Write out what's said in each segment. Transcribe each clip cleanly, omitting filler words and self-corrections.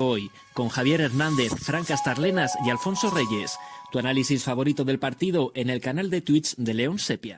Hoy, con Javier Hernández, Fran Castarlenas y Alfonso Reyes. Tu análisis favorito del partido en el canal de Twitch de León Sepia.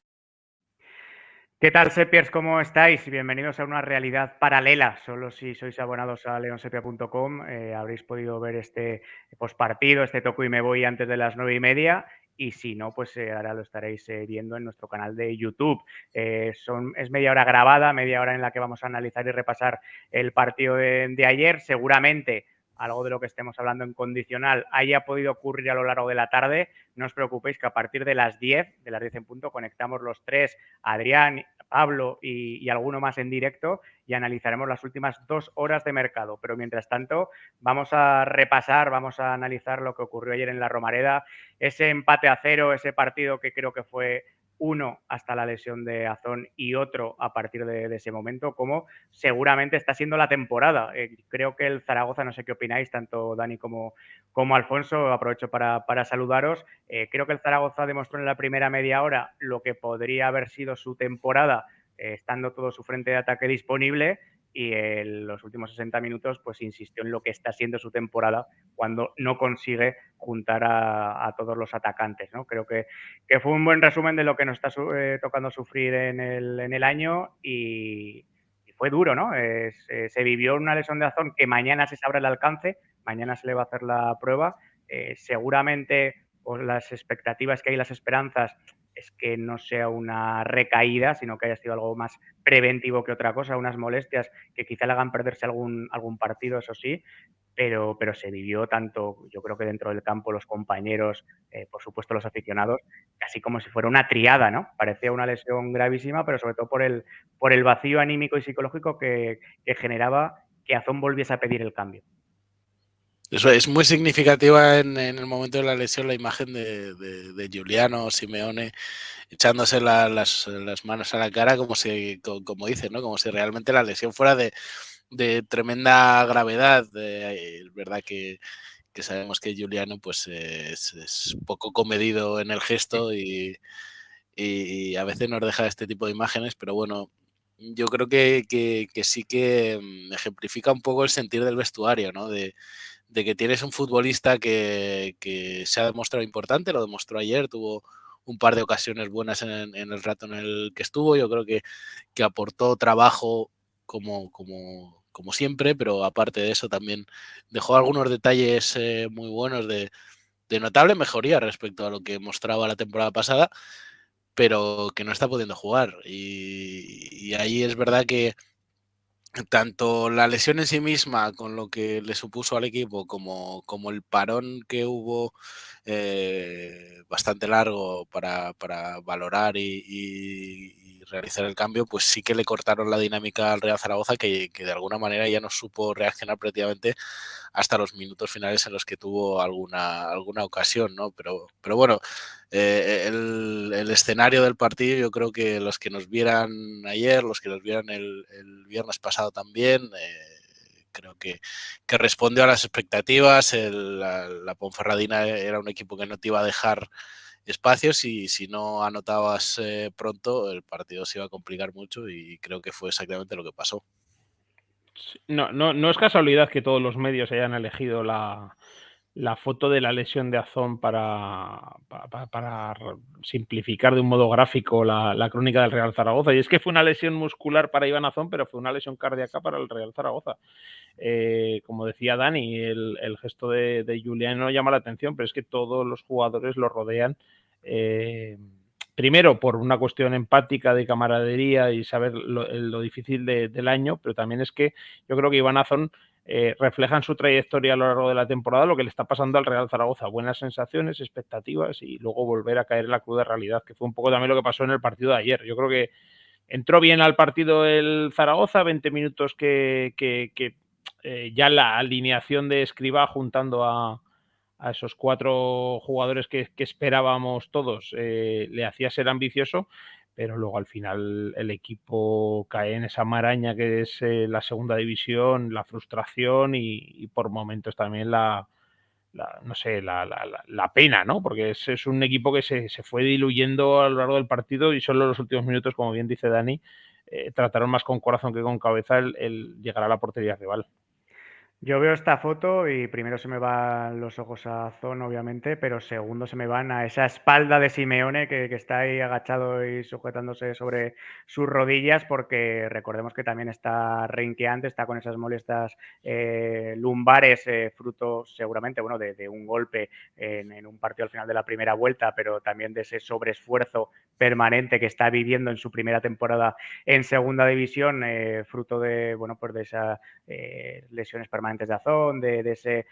¿Qué tal, Sepiers? ¿Cómo estáis? Bienvenidos a una realidad paralela. Solo si sois abonados a leonsepia.com habréis podido ver este postpartido, este toco y me voy antes de las 9:30. Y si no, pues ahora lo estaréis viendo en nuestro canal de YouTube. Es media hora grabada, media hora en la que vamos a analizar y repasar el partido de ayer. Seguramente algo de lo que estemos hablando en condicional haya podido ocurrir a lo largo de la tarde. No os preocupéis que a partir de las 10 en punto, conectamos los tres, Adrián, Pablo y alguno más en directo, y analizaremos las últimas 2 horas de mercado. Pero mientras tanto, vamos a repasar, vamos a analizar lo que ocurrió ayer en la Romareda, ese empate a 0, ese partido que creo que fue uno hasta la lesión de Azón y otro a partir de ese momento, como seguramente está siendo la temporada. Creo que el Zaragoza, no sé qué opináis, tanto Dani como Alfonso, aprovecho para saludaros. Creo que el Zaragoza demostró en la primera media hora lo que podría haber sido su temporada, estando todo su frente de ataque disponible, y en los últimos 60 minutos pues insistió en lo que está siendo su temporada cuando no consigue juntar a todos los atacantes, ¿no? Creo que fue un buen resumen de lo que nos está tocando sufrir en el año, y fue duro, ¿no? Se vivió una lesión de Azón que mañana se sabrá el alcance, mañana se le va a hacer la prueba. Seguramente pues, las expectativas que hay, las esperanzas, es que no sea una recaída, sino que haya sido algo más preventivo que otra cosa, unas molestias que quizá le hagan perderse algún partido, eso sí, pero se vivió tanto, yo creo que dentro del campo, los compañeros, por supuesto los aficionados, casi como si fuera una triada, ¿no? Parecía una lesión gravísima, pero sobre todo por el vacío anímico y psicológico que generaba que Azón volviese a pedir el cambio. Eso es muy significativa en el momento de la lesión, la imagen de Giuliano Simeone echándose las manos a la cara como dices, ¿no? Como si realmente la lesión fuera de tremenda gravedad. Es verdad que sabemos que Giuliano pues es poco comedido en el gesto y a veces nos deja este tipo de imágenes, pero bueno, yo creo que sí que ejemplifica un poco el sentir del vestuario, ¿no? De que tienes un futbolista que se ha demostrado importante, lo demostró ayer, tuvo un par de ocasiones buenas en el rato en el que estuvo. Yo creo que aportó trabajo como siempre, pero aparte de eso también dejó algunos detalles muy buenos de notable mejoría respecto a lo que mostraba la temporada pasada, pero que no está pudiendo jugar. Y ahí es verdad que tanto la lesión en sí misma, con lo que le supuso al equipo, como el parón que hubo bastante largo para valorar y realizar el cambio, pues sí que le cortaron la dinámica al Real Zaragoza, que de alguna manera ya no supo reaccionar prácticamente hasta los minutos finales en los que tuvo alguna ocasión, ¿no? Pero bueno, el escenario del partido, yo creo que los que nos vieran ayer, los que nos vieran el viernes pasado también, creo que respondió a las expectativas. La Ponferradina era un equipo que no te iba a dejar espacios, y si no anotabas pronto, el partido se iba a complicar mucho, y creo que fue exactamente lo que pasó. No es casualidad que todos los medios hayan elegido la foto de la lesión de Azón para simplificar de un modo gráfico la crónica del Real Zaragoza. Y es que fue una lesión muscular para Iván Azón, pero fue una lesión cardíaca para el Real Zaragoza. Como decía Dani, el gesto de Giuliano llama la atención, pero es que todos los jugadores lo rodean. Primero, por una cuestión empática de camaradería y saber lo difícil del año, pero también es que yo creo que Iván Azón refleja en su trayectoria a lo largo de la temporada lo que le está pasando al Real Zaragoza. Buenas sensaciones, expectativas, y luego volver a caer en la cruda realidad, que fue un poco también lo que pasó en el partido de ayer. Yo creo que entró bien al partido el Zaragoza, 20 minutos que ya la alineación de Escribá juntando a esos 4 jugadores que esperábamos todos, le hacía ser ambicioso, pero luego al final el equipo cae en esa maraña que es la segunda división, la frustración y por momentos también la pena, ¿no? Porque es un equipo que se fue diluyendo a lo largo del partido, y solo en los últimos minutos, como bien dice Dani, trataron más con corazón que con cabeza el llegar a la portería rival. Yo veo esta foto y primero se me van los ojos a Zon, obviamente, pero segundo se me van a esa espalda de Simeone que está ahí agachado y sujetándose sobre sus rodillas, porque recordemos que también está renqueante, está con esas molestias lumbares, fruto seguramente, bueno, de un golpe en un partido al final de la primera vuelta, pero también de ese sobreesfuerzo permanente que está viviendo en su primera temporada en segunda división, fruto de, bueno, pues de esa lesiones permanentes de Azón, de ese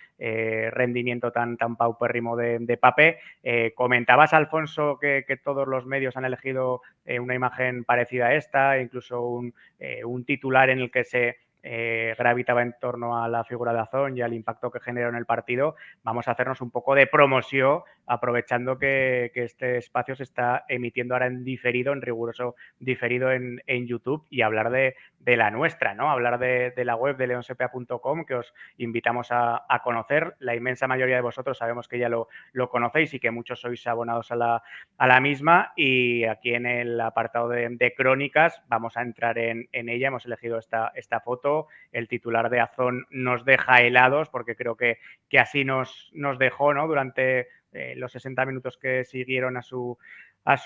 rendimiento tan paupérrimo de Pape. Comentabas, Alfonso, que todos los medios han elegido una imagen parecida a esta, incluso un titular en el que se gravitaba en torno a la figura de Azón y al impacto que generó en el partido. Vamos a hacernos un poco de promoción, aprovechando que este espacio se está emitiendo ahora en diferido, en riguroso diferido en YouTube, y hablar de la nuestra, ¿no? Hablar de la web de leonsepia.com, que os invitamos a conocer. La inmensa mayoría de vosotros sabemos que ya lo conocéis y que muchos sois abonados a la misma, y aquí en el apartado de crónicas vamos a entrar en ella. Hemos elegido esta foto. El titular de Azón nos deja helados, porque creo que así nos dejó, ¿no? Durante los 60 minutos que siguieron a su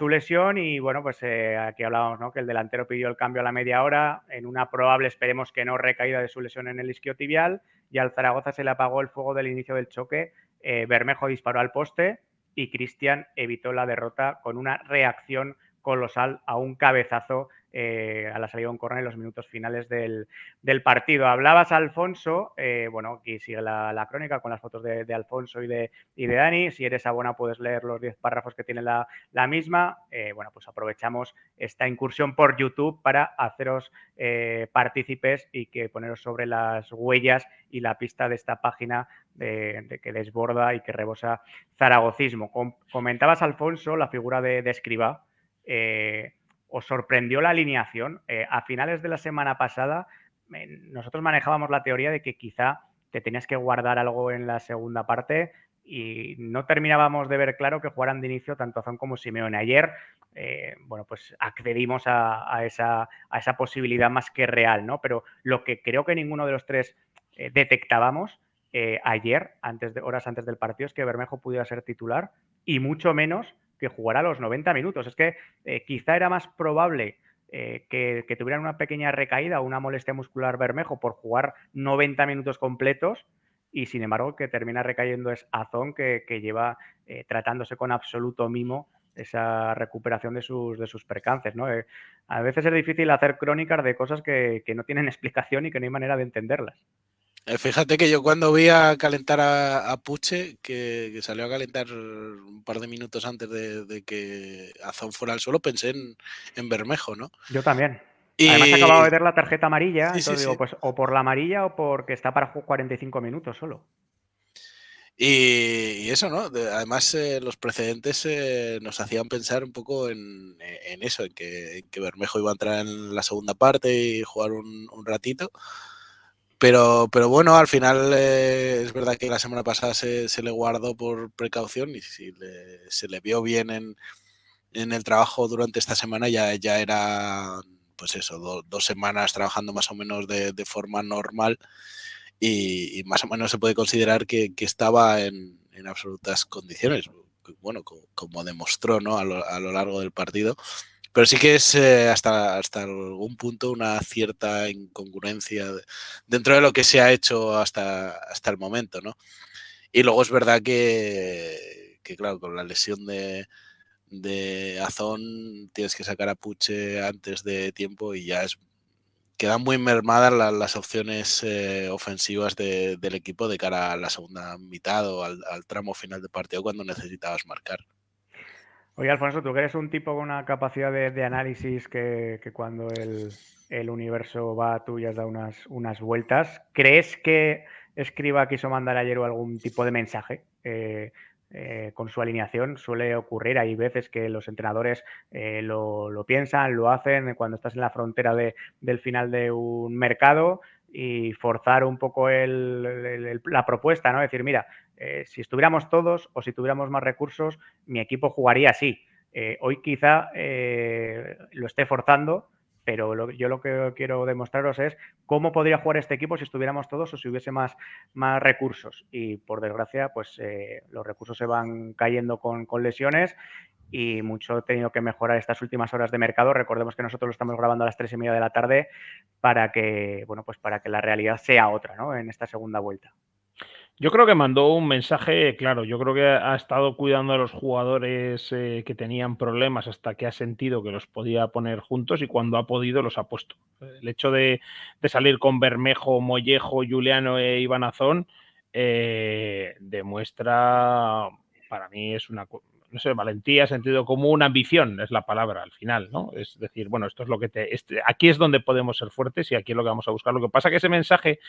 lesión. Y bueno, pues aquí hablábamos, ¿no? Que el delantero pidió el cambio a la media hora en una probable, esperemos que no, recaída de su lesión en el isquiotibial, y al Zaragoza se le apagó el fuego del inicio del choque. Bermejo disparó al poste y Cristian evitó la derrota con una reacción colosal a un cabezazo a la salida de un córner en los minutos finales del partido. Hablabas, Alfonso, bueno, aquí sigue la crónica con las fotos de Alfonso y de Dani. Si eres abona puedes leer los 10 párrafos que tiene la misma. Bueno, pues aprovechamos esta incursión por YouTube para haceros partícipes y que poneros sobre las huellas y la pista de esta página de que desborda y que rebosa zaragocismo. Comentabas, Alfonso, la figura de Escribá. ¿Os sorprendió la alineación? A finales de la semana pasada nosotros manejábamos la teoría de que quizá te tenías que guardar algo en la segunda parte, y no terminábamos de ver claro que jugaran de inicio tanto Azón como Simeone. Ayer, bueno, pues accedimos a esa posibilidad más que real, ¿no? Pero lo que creo que ninguno de los tres detectábamos ayer, horas antes del partido, es que Bermejo pudiera ser titular, y mucho menos que jugara los 90 minutos. Es que quizá era más probable que tuvieran una pequeña recaída o una molestia muscular Bermejo por jugar 90 minutos completos, y sin embargo que termina recayendo es Azón, que lleva tratándose con absoluto mimo esa recuperación de sus percances, ¿no? A veces es difícil hacer crónicas de cosas que no tienen explicación y que no hay manera de entenderlas. Fíjate que yo cuando vi a calentar a Puche, que salió a calentar un par de minutos antes de que Azón fuera al suelo, pensé en Bermejo, ¿no? Yo también. Además acababa de Y ver la tarjeta amarilla, sí, sí, entonces digo, sí. pues o por la amarilla o porque está para 45 minutos solo. Y eso, ¿no? Además, los precedentes nos hacían pensar un poco en eso, en que Bermejo iba a entrar en la segunda parte y jugar un ratito. Pero bueno, al final es verdad que la semana pasada se le guardó por precaución, y si se le vio bien en el trabajo durante esta semana, ya era, pues eso, 2 semanas trabajando más o menos de forma normal, y más o menos se puede considerar que estaba en absolutas condiciones, bueno, como demostró, ¿no? a lo largo del partido. Pero sí que es hasta algún punto una cierta incongruencia dentro de lo que se ha hecho hasta el momento, ¿no? Y luego es verdad que claro, con la lesión de Azón tienes que sacar a Puche antes de tiempo, y ya quedan muy mermadas las opciones ofensivas del equipo de cara a la segunda mitad o al tramo final del partido, cuando necesitabas marcar. Oye, Alfonso, tú que eres un tipo con una capacidad de análisis que cuando el universo va, tú ya has dado unas vueltas. ¿Crees que Escribá quiso mandar ayer algún tipo de mensaje con su alineación? Suele ocurrir, hay veces que los entrenadores lo piensan, lo hacen cuando estás en la frontera del final de un mercado, y forzar un poco la propuesta, ¿no? Decir, mira, si estuviéramos todos o si tuviéramos más recursos, mi equipo jugaría así. Hoy quizá lo esté forzando, pero yo lo que quiero demostraros es cómo podría jugar este equipo si estuviéramos todos o si hubiese más recursos. Y por desgracia, pues los recursos se van cayendo con lesiones y mucho he tenido que mejorar estas últimas horas de mercado. Recordemos que nosotros lo estamos grabando a las 3:30 de la tarde para que, bueno, pues para que la realidad sea otra, ¿no? En esta segunda vuelta. Yo creo que mandó un mensaje claro. Yo creo que ha estado cuidando a los jugadores que tenían problemas hasta que ha sentido que los podía poner juntos y cuando ha podido los ha puesto. El hecho de salir con Bermejo, Mollejo, Juliano e Iván Azón demuestra, para mí es una, no sé, valentía, sentido común, ambición es la palabra al final, ¿no? Es decir, bueno, esto es lo que aquí es donde podemos ser fuertes y aquí es lo que vamos a buscar. Lo que pasa que ese mensaje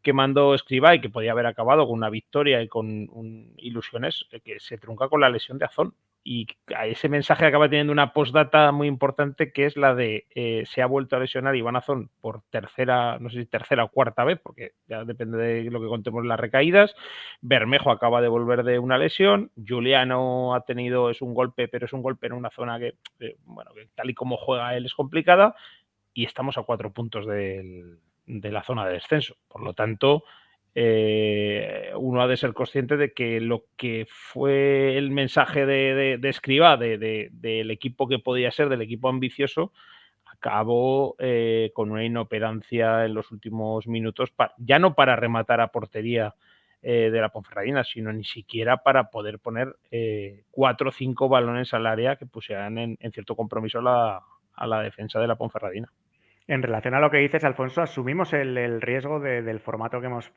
que mandó Escribá y que podía haber acabado con una victoria y con ilusiones, que se trunca con la lesión de Azón. Y a ese mensaje acaba teniendo una postdata muy importante que es la de se ha vuelto a lesionar Iván Azón por tercera, no sé si tercera o cuarta vez, porque ya depende de lo que contemos las recaídas. Bermejo acaba de volver de una lesión. Juliano ha tenido, es un golpe, pero es un golpe en una zona que, bueno, que tal y como juega él es complicada. Y estamos a 4 puntos de la zona de descenso. Por lo tanto, uno ha de ser consciente de que lo que fue el mensaje de Escribá, del equipo que podía ser, del equipo ambicioso, acabó con una inoperancia en los últimos minutos, ya no para rematar a portería de la Ponferradina, sino ni siquiera para poder poner 4 o 5 balones al área que pusieran en cierto compromiso a la defensa de la Ponferradina. En relación a lo que dices, Alfonso, asumimos el riesgo del formato que hemos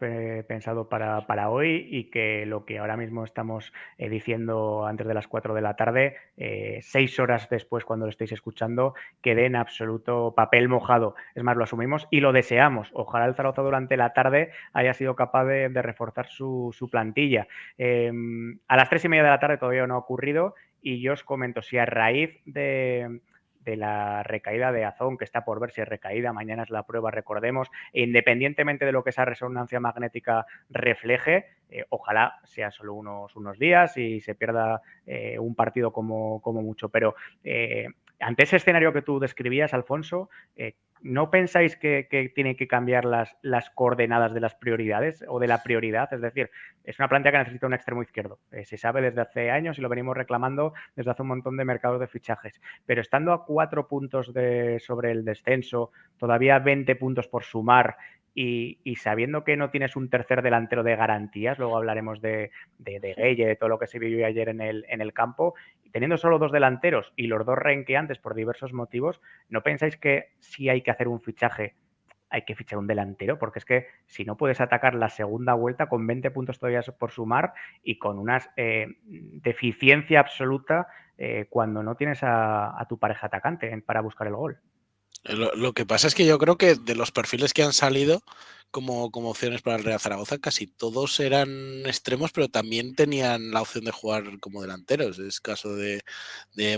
pensado para hoy y que lo que ahora mismo estamos diciendo antes de las 4 de la tarde, 6 horas después cuando lo estéis escuchando, quede en absoluto papel mojado. Es más, lo asumimos y lo deseamos. Ojalá el Zaragoza durante la tarde haya sido capaz de reforzar su plantilla. A las 3:30 de la tarde todavía no ha ocurrido y yo os comento, si a raíz de la recaída de Azón, que está por ver si es recaída, mañana es la prueba, recordemos, e independientemente de lo que esa resonancia magnética refleje, ojalá sea solo unos días y se pierda un partido como mucho, pero ante ese escenario que tú describías, Alfonso, ¿no pensáis que tienen que cambiar las coordenadas de las prioridades o de la prioridad? Es decir, es una plantilla que necesita un extremo izquierdo. Se sabe desde hace años y lo venimos reclamando desde hace un montón de mercados de fichajes. Pero estando a 4 puntos sobre el descenso, todavía 20 puntos por sumar y sabiendo que no tienes un tercer delantero de garantías, luego hablaremos de Gueye, de todo lo que se vivió ayer en el campo, teniendo solo 2 delanteros y los 2 renqueantes por diversos motivos, ¿no pensáis que sí hay que hacer un fichaje? Hay que fichar un delantero, porque es que si no puedes atacar la segunda vuelta con 20 puntos todavía por sumar y con una deficiencia absoluta cuando no tienes a tu pareja atacante para buscar el gol. Lo que pasa es que yo creo que de los perfiles que han salido como opciones para el Real Zaragoza, casi todos eran extremos, pero también tenían la opción de jugar como delanteros. Es el caso de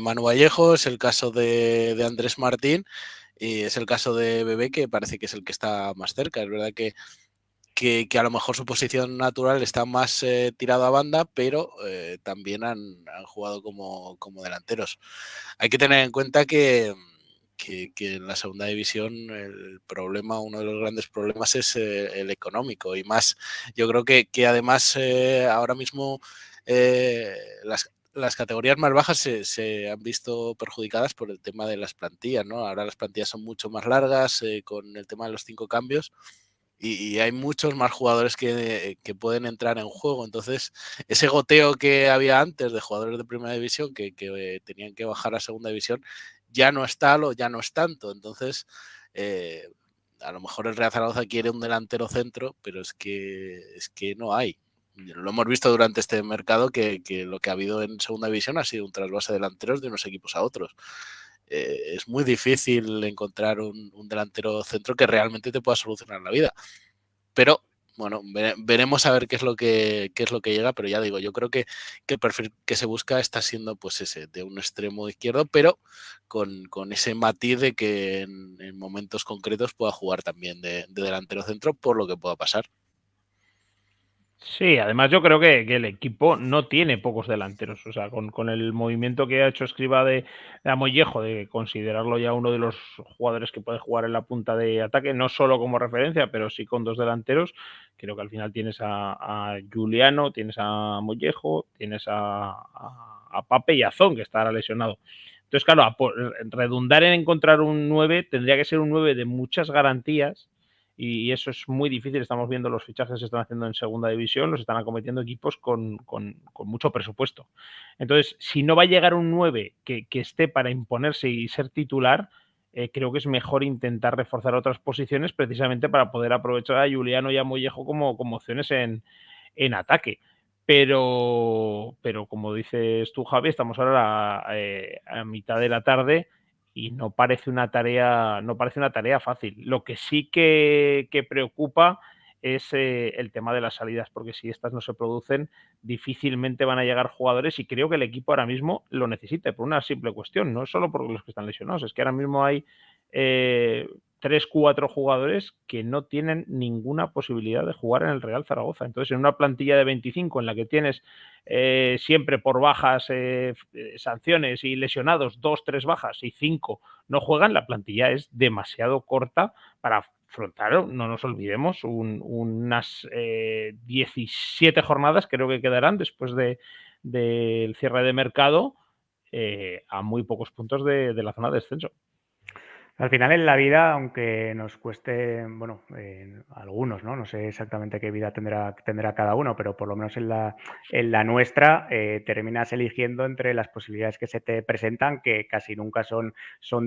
Manu Vallejo, es el caso de Andrés Martín y es el caso de Bebé, que parece que es el que está más cerca. Es verdad que a lo mejor su posición natural está más tirado a banda, pero también han jugado como delanteros. Hay que tener en cuenta que en la segunda división el problema, uno de los grandes problemas es el económico y más, yo creo que además ahora mismo las categorías más bajas se han visto perjudicadas por el tema de las plantillas, ¿no? Ahora las plantillas son mucho más largas con el tema de los 5 cambios y hay muchos más jugadores que pueden entrar en juego. Entonces, ese goteo que había antes de jugadores de primera división que tenían que bajar a segunda división, ya no es tal o ya no es tanto. Entonces, a lo mejor el Real Zaragoza quiere un delantero centro, pero es que no hay. Lo hemos visto durante este mercado que lo que ha habido en segunda división ha sido un trasvase de delanteros de unos equipos a otros. Es muy difícil encontrar un delantero centro que realmente te pueda solucionar la vida. Pero bueno, veremos a ver qué es lo que llega, pero ya digo, yo creo que el perfil que se busca está siendo pues ese, de un extremo izquierdo, pero con ese matiz de que en momentos concretos pueda jugar también de delantero centro por lo que pueda pasar. Sí, además yo creo que el equipo no tiene pocos delanteros. O sea, con el movimiento que ha hecho Escribá de Mollejo, de considerarlo ya uno de los jugadores que puede jugar en la punta de ataque, no solo como referencia, pero sí con dos delanteros, creo que al final tienes a Juliano, tienes a Mollejo, tienes a Pape y a Zon, que estará lesionado. Entonces, claro, redundar en encontrar un 9 tendría que ser un 9 de muchas garantías. Y eso es muy difícil. Estamos viendo los fichajes que se están haciendo en segunda división, los están acometiendo equipos con mucho presupuesto. Entonces, si no va a llegar un 9 que esté para imponerse y ser titular, creo que es mejor intentar reforzar otras posiciones precisamente para poder aprovechar a Juliano y a Mollejo como opciones en ataque. Pero como dices tú, Javi, estamos ahora a mitad de la tarde y no parece una tarea fácil. Lo que sí que preocupa es el tema de las salidas, porque si estas no se producen, difícilmente van a llegar jugadores y creo que el equipo ahora mismo lo necesita por una simple cuestión, no solo por los que están lesionados, es que ahora mismo hay 3, 4 jugadores que no tienen ninguna posibilidad de jugar en el Real Zaragoza. Entonces, en una plantilla de 25 en la que tienes siempre por bajas, sanciones y lesionados, 2, 3 bajas y 5 no juegan, la plantilla es demasiado corta para afrontar, no nos olvidemos, unas 17 jornadas creo que quedarán después del cierre de mercado, a muy pocos puntos de la zona de descenso. Al final en la vida, aunque nos cueste, bueno, algunos, ¿no? No sé exactamente qué vida tendrá cada uno, pero por lo menos en la nuestra terminas eligiendo entre las posibilidades que se te presentan, que casi nunca son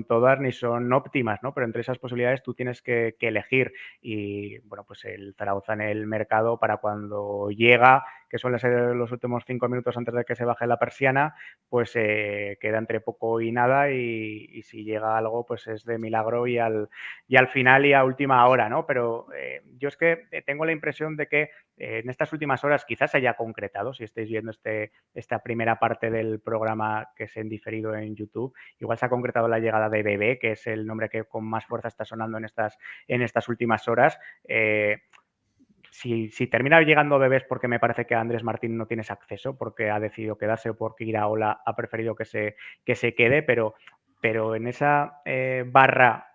todas ni son óptimas, ¿no? Pero entre esas posibilidades tú tienes que elegir y, bueno, pues el Zaragoza en el mercado para cuando llega, que suelen ser los últimos 5 minutos antes de que se baje la persiana, pues queda entre poco y nada y si llega algo, pues es de milagro y al final y a última hora, ¿no? Pero yo es que tengo la impresión de que en estas últimas horas quizás se haya concretado, si estáis viendo esta primera parte del programa que se ha diferido en YouTube, igual se ha concretado la llegada de Bebé, que es el nombre que con más fuerza está sonando en estas últimas horas. Si termina llegando Bebés porque me parece que a Andrés Martín no tienes acceso, porque ha decidido quedarse o porque Iraola ha preferido que se quede, pero en esa barra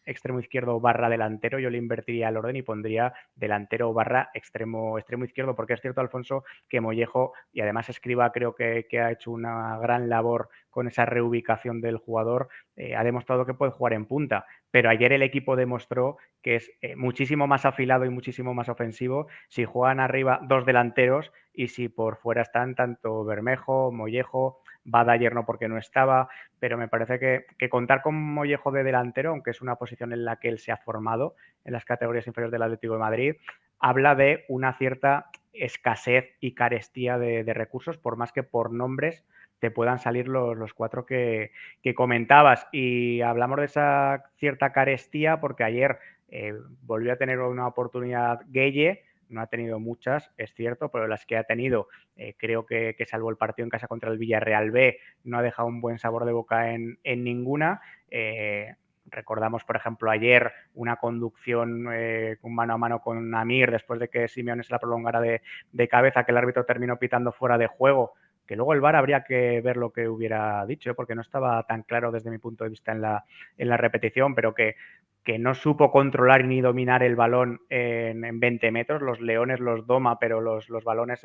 extremo izquierdo barra delantero yo le invertiría el orden y pondría delantero barra extremo izquierdo, porque es cierto, Alfonso, que Mollejo, y además Escribá creo que ha hecho una gran labor con esa reubicación del jugador, ha demostrado que puede jugar en punta, pero ayer el equipo demostró que es muchísimo más afilado y muchísimo más ofensivo si juegan arriba dos delanteros y si por fuera están tanto Bermejo, Mollejo, Bada ayer no porque no estaba, pero me parece que contar con Mollejo de delantero, aunque es una posición en la que él se ha formado en las categorías inferiores del Atlético de Madrid, habla de una cierta escasez y carestía de recursos, por más que por nombres te puedan salir los 4 que comentabas. Y hablamos de esa cierta carestía porque ayer volvió a tener una oportunidad Gueye, no ha tenido muchas, es cierto, pero las que ha tenido, creo que salvo el partido en casa contra el Villarreal B, no ha dejado un buen sabor de boca en ninguna. Recordamos, por ejemplo, ayer una conducción mano a mano con Amir después de que Simeone se la prolongara de cabeza, que el árbitro terminó pitando fuera de juego, que luego el VAR habría que ver lo que hubiera dicho, porque no estaba tan claro desde mi punto de vista en la repetición, pero que no supo controlar ni dominar el balón en 20 metros. Los Leones los doma, pero los balones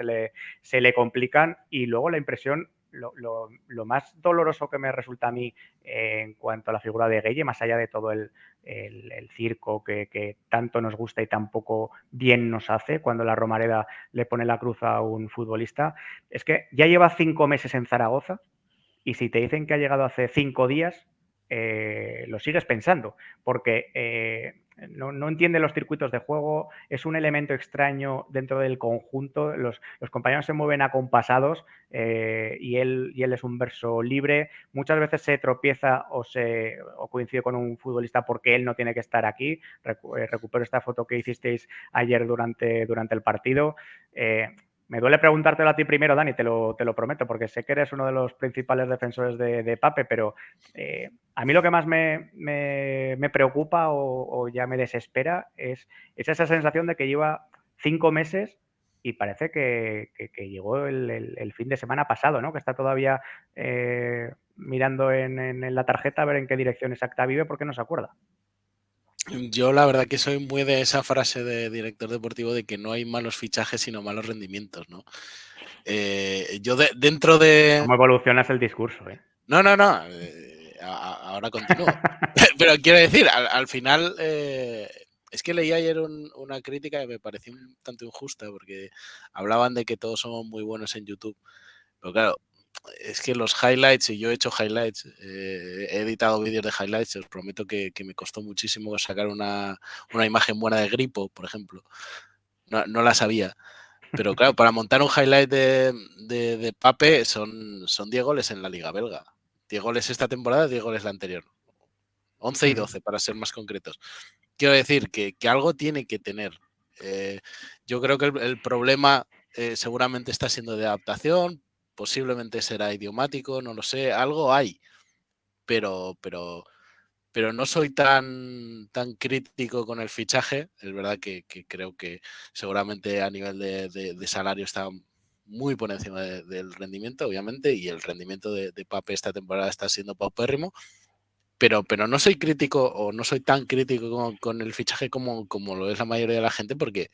se le complican. Y luego la impresión, lo más doloroso que me resulta a mí en cuanto a la figura de Gueye, más allá de todo el circo que tanto nos gusta y tampoco bien nos hace cuando la Romareda le pone la cruz a un futbolista, es que ya lleva 5 meses en Zaragoza y si te dicen que ha llegado hace 5 días, lo sigues pensando, porque no entiende los circuitos de juego, es un elemento extraño dentro del conjunto, los compañeros se mueven acompasados y él es un verso libre, muchas veces se tropieza o coincide con un futbolista porque él no tiene que estar aquí. Recupero esta foto que hicisteis ayer durante el partido. Me duele preguntártelo a ti primero, Dani, te lo prometo, porque sé que eres uno de los principales defensores de Pape, pero a mí lo que más me preocupa o ya me desespera es esa sensación de que lleva 5 meses y parece que llegó el fin de semana pasado, ¿no? Que está todavía mirando en la tarjeta a ver en qué dirección exacta vive porque no se acuerda. Yo la verdad que soy muy de esa frase de director deportivo de que no hay malos fichajes sino malos rendimientos, ¿no? Yo dentro de... ¿Cómo evolucionas el discurso, eh? No, ahora continúo. Pero quiero decir, al final, es que leí ayer una crítica que me pareció un tanto injusta porque hablaban de que todos somos muy buenos en YouTube. Pero claro, es que los highlights, y yo he hecho highlights, he editado vídeos de highlights, os prometo que me costó muchísimo sacar una imagen buena de Gripo, por ejemplo. No la sabía. Pero claro, para montar un highlight de Pape son 10 goles en la Liga Belga. 10 goles esta temporada, 10 goles la anterior. 11 y 12, para ser más concretos. Quiero decir que algo tiene que tener. Yo creo que el problema seguramente está siendo de adaptación, posiblemente será idiomático, no lo sé, algo hay, pero no soy tan crítico con el fichaje. Es verdad que creo que seguramente a nivel de salario está muy por encima del rendimiento, obviamente, y el rendimiento de Pape esta temporada está siendo paupérrimo. Pero no soy crítico o no soy tan crítico con el fichaje como lo es la mayoría de la gente, porque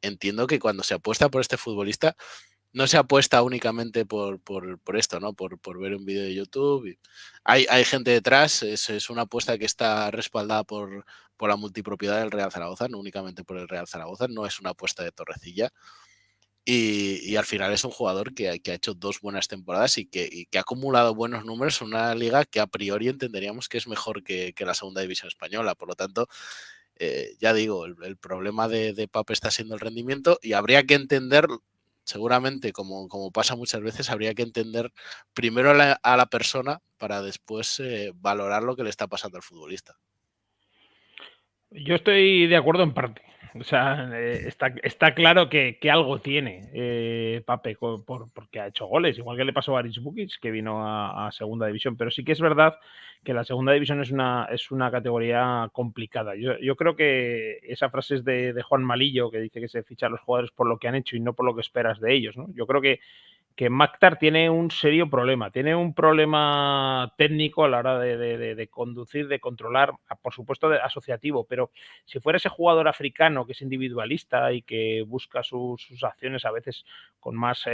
entiendo que cuando se apuesta por este futbolista no se apuesta únicamente por esto, ¿no? Por ver un vídeo de YouTube. Hay gente detrás, es una apuesta que está respaldada por la multipropiedad del Real Zaragoza, no únicamente por el Real Zaragoza, no es una apuesta de Torrecilla. Y al final es un jugador que ha hecho 2 buenas temporadas y que ha acumulado buenos números en una liga que a priori entenderíamos que es mejor que la segunda división española. Por lo tanto, ya digo, el problema de Pape está siendo el rendimiento y habría que entender, seguramente, como pasa muchas veces, habría que entender primero a la persona para después valorar lo que le está pasando al futbolista. Yo estoy de acuerdo en parte. O sea, está claro que algo tiene Pape porque ha hecho goles, igual que le pasó a Aris Bukic, que vino a segunda división. Pero sí que es verdad que la segunda división es una categoría complicada. Yo creo que esa frase es de Juan Malillo, que dice que se ficha a los jugadores por lo que han hecho y no por lo que esperas de ellos, ¿no? Yo creo que Maktar tiene un serio problema. Tiene un problema técnico a la hora de conducir, de controlar, por supuesto asociativo, pero si fuera ese jugador africano que es individualista y que busca sus acciones a veces con más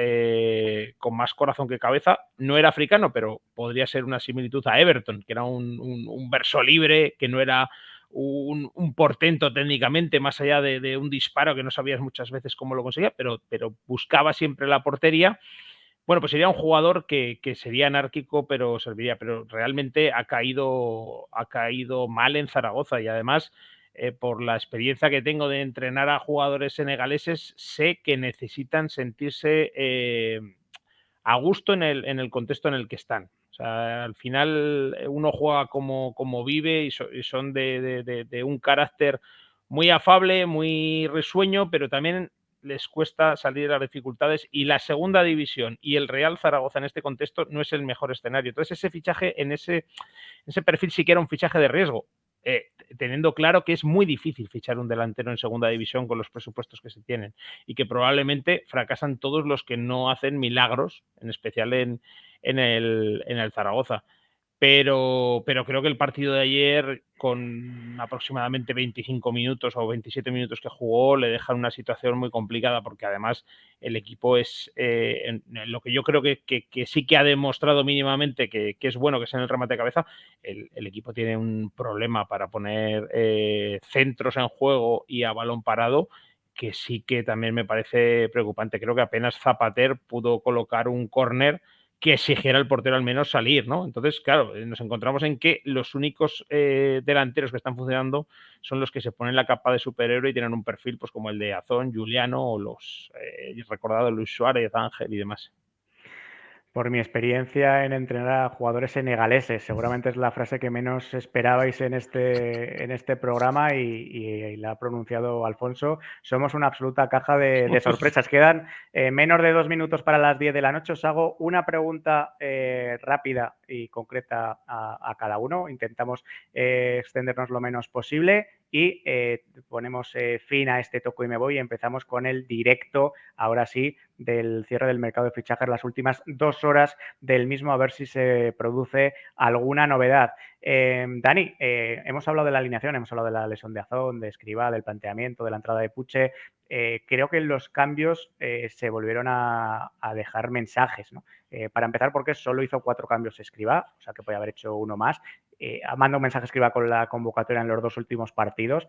corazón que cabeza, no era africano, pero podría ser una similitud a Everton, que era un verso libre, que no era un portento técnicamente, más allá de un disparo que no sabías muchas veces cómo lo conseguía, pero buscaba siempre la portería. Bueno, pues sería un jugador que sería anárquico, pero serviría. Pero realmente ha caído mal en Zaragoza y además, por la experiencia que tengo de entrenar a jugadores senegaleses, sé que necesitan sentirse a gusto en el contexto en el que están. O sea, al final uno juega como vive y son de un carácter muy afable, muy risueño, pero también les cuesta salir a las dificultades, y la segunda división y el Real Zaragoza en este contexto no es el mejor escenario. Entonces ese fichaje en ese perfil sí que era un fichaje de riesgo, teniendo claro que es muy difícil fichar un delantero en segunda división con los presupuestos que se tienen y que probablemente fracasan todos los que no hacen milagros, en especial en el Zaragoza. Pero creo que el partido de ayer, con aproximadamente 25 minutos o 27 minutos que jugó, le deja en una situación muy complicada, porque además el equipo es en lo que yo creo que sí que ha demostrado mínimamente que es bueno, que es en el remate de cabeza. El equipo tiene un problema para poner centros en juego y a balón parado, que sí que también me parece preocupante. Creo que apenas Zapater pudo colocar un córner que exigiera al portero al menos salir, ¿no? Entonces, claro, nos encontramos en que los únicos delanteros que están funcionando son los que se ponen la capa de superhéroe y tienen un perfil pues como el de Azón, Juliano o los recordados Luis Suárez, Ángel y demás. Por mi experiencia en entrenar a jugadores senegaleses, seguramente es la frase que menos esperabais en este programa y la ha pronunciado Alfonso. Somos una absoluta caja de sorpresas. Quedan menos de 2 minutos para las 10 de la noche. Os hago una pregunta rápida y concreta a cada uno. Intentamos extendernos lo menos posible y ponemos fin a este toco y me voy y empezamos con el directo, ahora sí, del cierre del mercado de fichajes, las últimas 2 horas del mismo, a ver si se produce alguna novedad. Dani, hemos hablado de la alineación, hemos hablado de la lesión de Azón, de Escribá, del planteamiento, de la entrada de Puche. Creo que los cambios se volvieron a dejar mensajes, ¿no? Para empezar, porque solo hizo 4 cambios Escribá, o sea que podía haber hecho uno más. Manda un mensaje Escribá con la convocatoria en los 2 últimos partidos,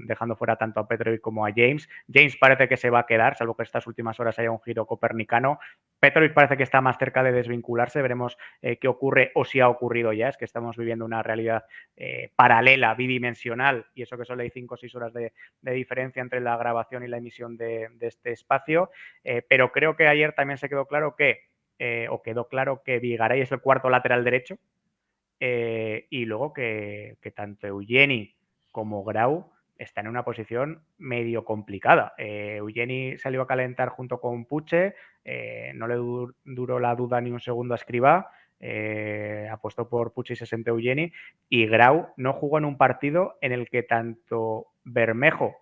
dejando fuera tanto a Petrovic como a James. James parece que se va a quedar, salvo que estas últimas horas haya un giro copernicano. Petrovic parece que está más cerca de desvincularse, veremos qué ocurre o si ha ocurrido ya, es que estamos viviendo una realidad paralela, bidimensional, y eso que solo hay 5 o 6 horas de diferencia entre la grabación y la emisión de este espacio, pero creo que ayer también se quedó claro quedó claro que Vigaray es el cuarto lateral derecho, y luego que tanto Eugeni como Grau están en una posición medio complicada. Eugeni salió a calentar junto con Puche, no le duró la duda ni un segundo a Escribá, apostó por Puche y se sentó Eugeni, y Grau no jugó en un partido en el que tanto Bermejo,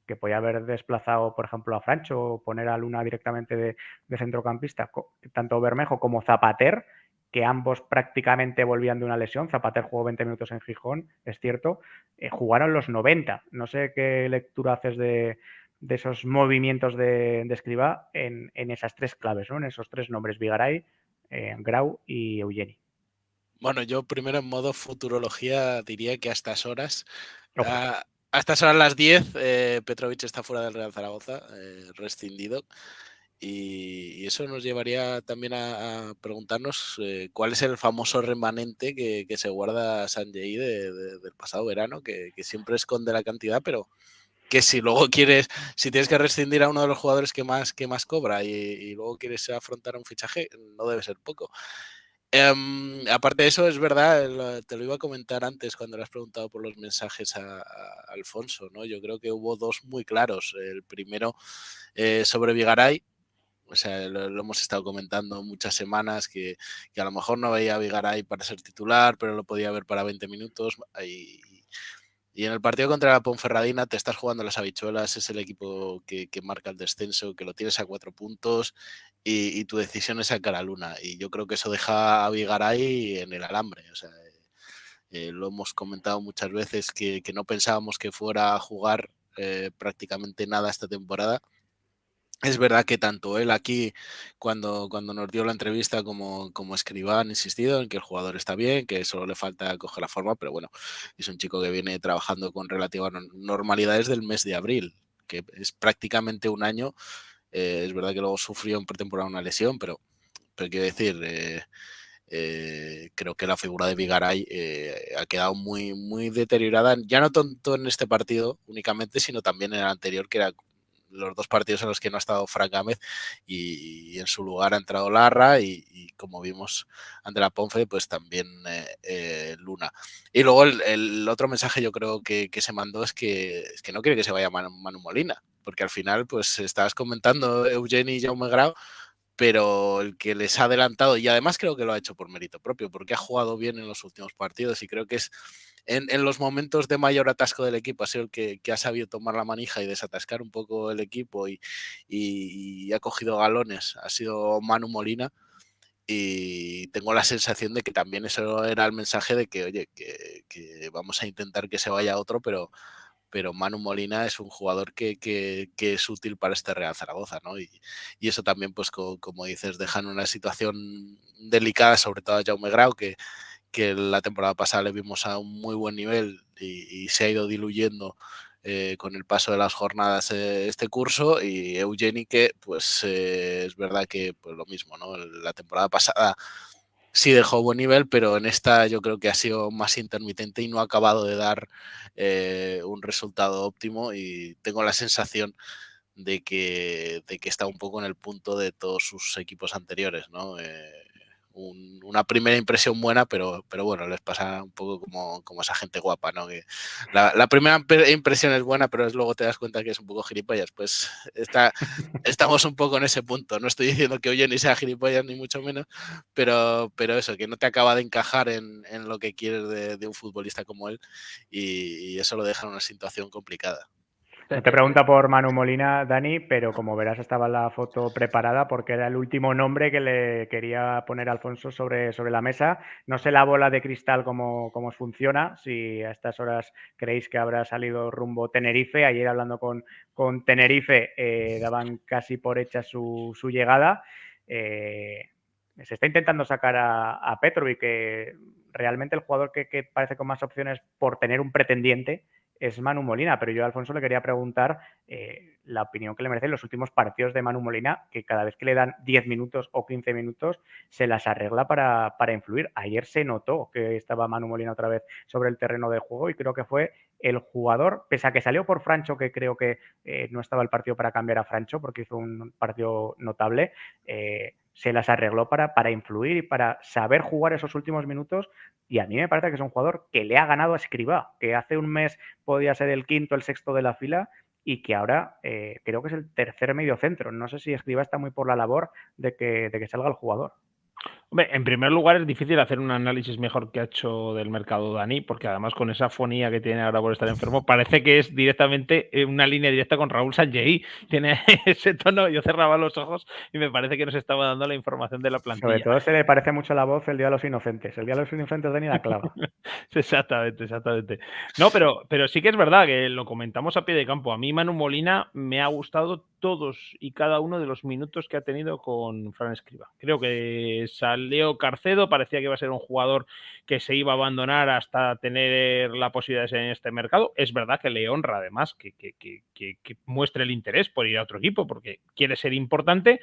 que podía haber desplazado, por ejemplo, a Francho o poner a Luna directamente de centrocampista, tanto Bermejo como Zapater, que ambos prácticamente volvían de una lesión. Zapater jugó 20 minutos en Gijón, es cierto, jugaron los 90. No sé qué lectura haces de esos movimientos de Escribá en esas 3 claves, ¿no? En esos 3 nombres, Vigaray, Grau y Eugeni. Bueno, yo primero en modo futurología diría que a estas horas, Ojo. a estas horas las 10, Petrovic está fuera del Real Zaragoza, rescindido. Y eso nos llevaría también a preguntarnos cuál es el famoso remanente que se guarda Sanjay del pasado verano, que siempre esconde la cantidad, pero que si luego si tienes que rescindir a uno de los jugadores que más cobra y luego quieres afrontar un fichaje, no debe ser poco. Aparte de eso, es verdad, te lo iba a comentar antes cuando le has preguntado por los mensajes a Alfonso, ¿no? Yo creo que hubo 2 muy claros. El primero sobre Vigaray. O sea, lo hemos estado comentando muchas semanas que a lo mejor no veía a Vigaray para ser titular, pero lo podía ver para 20 minutos. Y en el partido contra la Ponferradina te estás jugando las habichuelas, es el equipo que marca el descenso, que lo tienes a 4 puntos y tu decisión es sacar a Luna. Y yo creo que eso deja a Vigaray en el alambre. O sea, lo hemos comentado muchas veces que no pensábamos que fuera a jugar prácticamente nada esta temporada. Es verdad que tanto él aquí, cuando nos dio la entrevista, como Escribá, han insistido en que el jugador está bien, que solo le falta coger la forma, pero bueno, es un chico que viene trabajando con relativa normalidad desde el mes de abril, que es prácticamente un año. Es verdad que luego sufrió en pretemporada una lesión, pero quiero decir, creo que la figura de Vigaray ha quedado muy deteriorada, ya no tanto en este partido únicamente, sino también en el anterior, que era los 2 partidos en los que no ha estado Fran Gámez y en su lugar ha entrado Larra y como vimos ante la Ponfe, pues también Luna. Y luego el otro mensaje yo creo que se mandó es que no quiere que se vaya Manu Molina, porque al final pues estabas comentando Eugeni y Jaume Grau, pero el que les ha adelantado, y además creo que lo ha hecho por mérito propio, porque ha jugado bien en los últimos partidos y creo que es en los momentos de mayor atasco del equipo ha sido el que ha sabido tomar la manija y desatascar un poco el equipo y ha cogido galones, ha sido Manu Molina. Y tengo la sensación de que también eso era el mensaje de que, oye, que vamos a intentar que se vaya otro, pero Manu Molina es un jugador que es útil para este Real Zaragoza, ¿no? Y eso también, pues como dices, deja en una situación delicada, sobre todo a Jaume Grau, que la temporada pasada le vimos a un muy buen nivel y se ha ido diluyendo con el paso de las jornadas este curso, y Eugeni, que pues es verdad que pues lo mismo, ¿no? La temporada pasada sí dejó buen nivel, pero en esta yo creo que ha sido más intermitente y no ha acabado de dar un resultado óptimo, y tengo la sensación de que está un poco en el punto de todos sus equipos anteriores, ¿no? una primera impresión buena, pero bueno, les pasa un poco como esa gente guapa, ¿no? Que la primera impresión es buena, pero luego te das cuenta que es un poco gilipollas. Pues estamos un poco en ese punto. No estoy diciendo que Olloni sea gilipollas, ni mucho menos, pero eso, que no te acaba de encajar en lo que quieres de un futbolista como él, y eso lo deja en una situación complicada. No te pregunta por Manu Molina, Dani, pero como verás estaba la foto preparada porque era el último nombre que le quería poner Alfonso sobre la mesa. No sé la bola de cristal cómo os funciona, si a estas horas creéis que habrá salido rumbo Tenerife. Ayer hablando con Tenerife daban casi por hecha su llegada. Se está intentando sacar a Petrovic, que realmente el jugador que parece con más opciones por tener un pretendiente es Manu Molina, pero yo a Alfonso le quería preguntar la opinión que le merecen los últimos partidos de Manu Molina, que cada vez que le dan 10 minutos o 15 minutos se las arregla para influir. Ayer se notó que estaba Manu Molina otra vez sobre el terreno de juego y creo que fue el jugador, pese a que salió por Francho, que creo que no estaba el partido para cambiar a Francho porque hizo un partido notable, se las arregló para influir y para saber jugar esos últimos minutos. Y a mí me parece que es un jugador que le ha ganado a Escribá, que hace un mes podía ser el quinto, el sexto de la fila y que ahora creo que es el tercer mediocentro. No sé si Escribá está muy por la labor de que salga el jugador. Hombre, en primer lugar es difícil hacer un análisis mejor que ha hecho del mercado Dani, porque además con esa fonía que tiene ahora por estar enfermo, parece que es directamente una línea directa con Raúl Sanllehy. Tiene ese tono, yo cerraba los ojos y me parece que nos estaba dando la información de la plantilla. Sobre todo se le parece mucho la voz el Día de los Inocentes. El Día de los Inocentes Dani la clava. Exactamente. No, pero sí que es verdad que lo comentamos a pie de campo. A mí Manu Molina me ha gustado todos y cada uno de los minutos que ha tenido con Fran Escribá. Creo que salió Carcedo, parecía que iba a ser un jugador que se iba a abandonar hasta tener la posibilidad de ser en este mercado. Es verdad que le honra además que muestre el interés por ir a otro equipo porque quiere ser importante.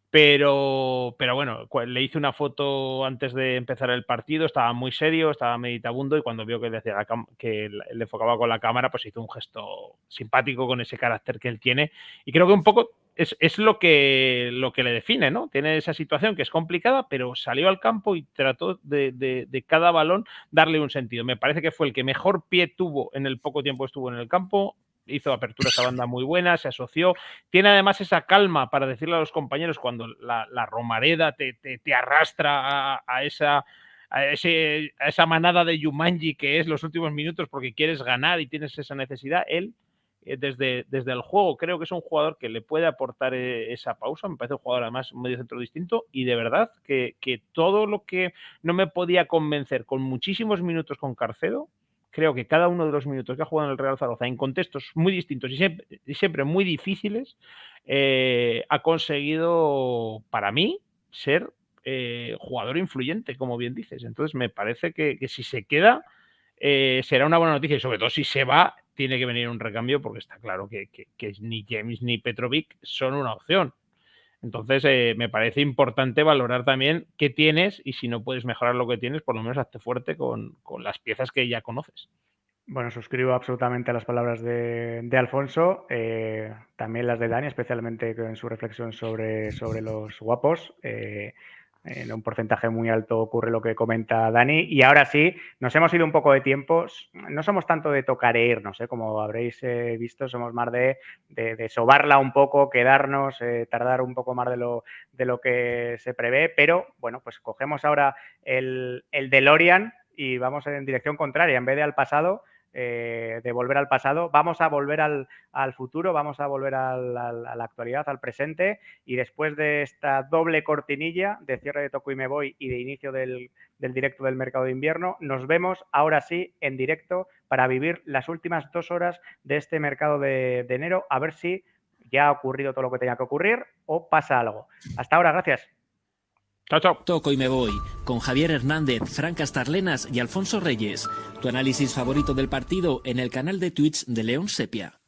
Pero bueno, le hice una foto antes de empezar el partido, estaba muy serio, estaba meditabundo y cuando vio que le enfocaba con la cámara, pues hizo un gesto simpático con ese carácter que él tiene. Y creo que un poco es lo que le define, ¿no? Tiene esa situación que es complicada, pero salió al campo y trató de cada balón darle un sentido. Me parece que fue el que mejor pie tuvo en el poco tiempo que estuvo en el campo. Hizo apertura a esa banda muy buena, se asoció. Tiene además esa calma para decirle a los compañeros cuando la Romareda te arrastra a esa manada de Jumanji que es los últimos minutos porque quieres ganar y tienes esa necesidad. Él, desde el juego, creo que es un jugador que le puede aportar esa pausa. Me parece un jugador además un medio centro distinto y de verdad que todo lo que no me podía convencer con muchísimos minutos con Carcedo, creo que cada uno de los minutos que ha jugado en el Real Zaragoza en contextos muy distintos y siempre muy difíciles ha conseguido, para mí, ser jugador influyente, como bien dices. Entonces me parece que si se queda será una buena noticia y sobre todo si se va tiene que venir un recambio porque está claro que ni James ni Petrovic son una opción. Entonces, me parece importante valorar también qué tienes y si no puedes mejorar lo que tienes, por lo menos hazte fuerte con las piezas que ya conoces. Bueno, suscribo absolutamente a las palabras de Alfonso, también las de Dani, especialmente en su reflexión sobre los guapos. En un porcentaje muy alto ocurre lo que comenta Dani. Y ahora sí, nos hemos ido un poco de tiempo. No somos tanto de tocar e irnos, como habréis visto, somos más de sobarla un poco, quedarnos, tardar un poco más de lo que se prevé. Pero bueno, pues cogemos ahora el DeLorean y vamos en dirección contraria. En vez de al pasado, de volver al pasado, vamos a volver al futuro, vamos a volver a la actualidad, al presente, y después de esta doble cortinilla de cierre de Toco y Me Voy y de inicio del directo del mercado de invierno, nos vemos ahora sí en directo para vivir las últimas 2 horas de este mercado de enero, a ver si ya ha ocurrido todo lo que tenía que ocurrir o pasa algo. Hasta ahora, gracias. Chao. Toco y Me Voy, con Javier Hernández, Fran Castarlenas y Alfonso Reyes. Tu análisis favorito del partido en el canal de Twitch de León Sepia.